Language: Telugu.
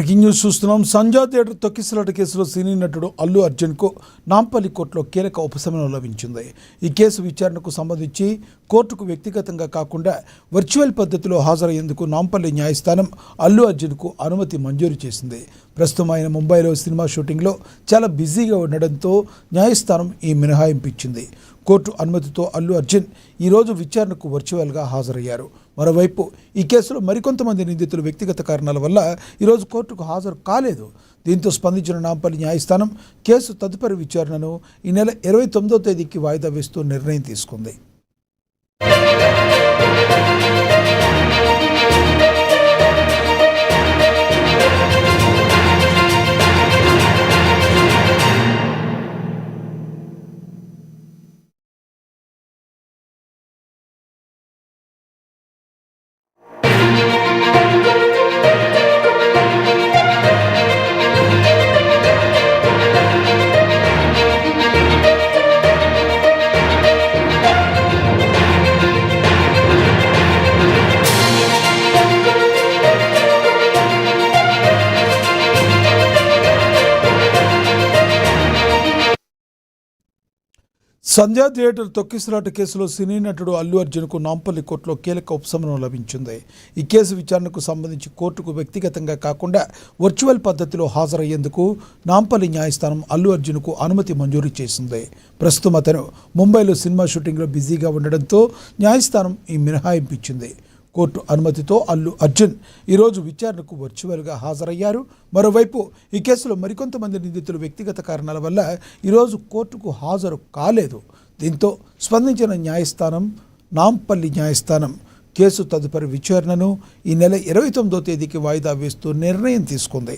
బ్రేకింగ్ న్యూస్ చూస్తున్నాం. సంజా థియేటర్ తొక్కిసలాట కేసులో సినీ నటుడు అల్లు అర్జున్కు నాంపల్లి కోర్టులో కీలక ఉపశమనం లభించింది. ఈ కేసు విచారణకు సంబంధించి కోర్టుకు వ్యక్తిగతంగా కాకుండా వర్చువల్ పద్ధతిలో హాజరయ్యేందుకు నాంపల్లి న్యాయస్థానం అల్లు అర్జున్కు అనుమతి మంజూరు చేసింది. ప్రస్తుతం ఆయన ముంబైలో సినిమా షూటింగ్లో చాలా బిజీగా ఉండడంతో న్యాయస్థానం ఈ మినహాయింపు ఇచ్చింది. కోర్టు అనుమతితో అల్లు అర్జున్ ఈరోజు విచారణకు వర్చువల్గా హాజరయ్యారు. మరోవైపు ఈ కేసులో మరికొంతమంది నిందితులు వ్యక్తిగత కారణాల వల్ల ఈరోజు కోర్టుకు హాజరు కాలేదు. దీంతో స్పందించిన నాంపల్లి న్యాయస్థానం కేసు తదుపరి విచారణను ఈ నెల 29వ తేదీకి వాయిదా వేస్తూ నిర్ణయం తీసుకుంది. సంధ్యా థియేటర్ తొక్కిసలాట కేసులో సినీ నటుడు అల్లు అర్జున్కు నాంపల్లి కోర్టులో కీలక ఉపశమనం లభించింది. ఈ కేసు విచారణకు సంబంధించి కోర్టుకు వ్యక్తిగతంగా కాకుండా వర్చువల్ పద్ధతిలో హాజరయ్యేందుకు నాంపల్లి న్యాయస్థానం అల్లు అర్జున్కు అనుమతి మంజూరు చేసింది. ప్రస్తుతం అతను ముంబైలో సినిమా షూటింగ్లో బిజీగా ఉండడంతో న్యాయస్థానం ఈ మినహాయింపు ఇచ్చింది. కోర్టు అనుమతితో అల్లు అర్జున్ ఈరోజు విచారణకు వర్చువల్గా హాజరయ్యారు. మరోవైపు ఈ కేసులో మరికొంతమంది నిందితులు వ్యక్తిగత కారణాల వల్ల ఈరోజు కోర్టుకు హాజరు కాలేదు. దీంతో స్పందించిన నాంపల్లి న్యాయస్థానం కేసు తదుపరి విచారణను ఈ నెల 29వ తేదీకి వాయిదా వేస్తూ నిర్ణయం తీసుకుంది.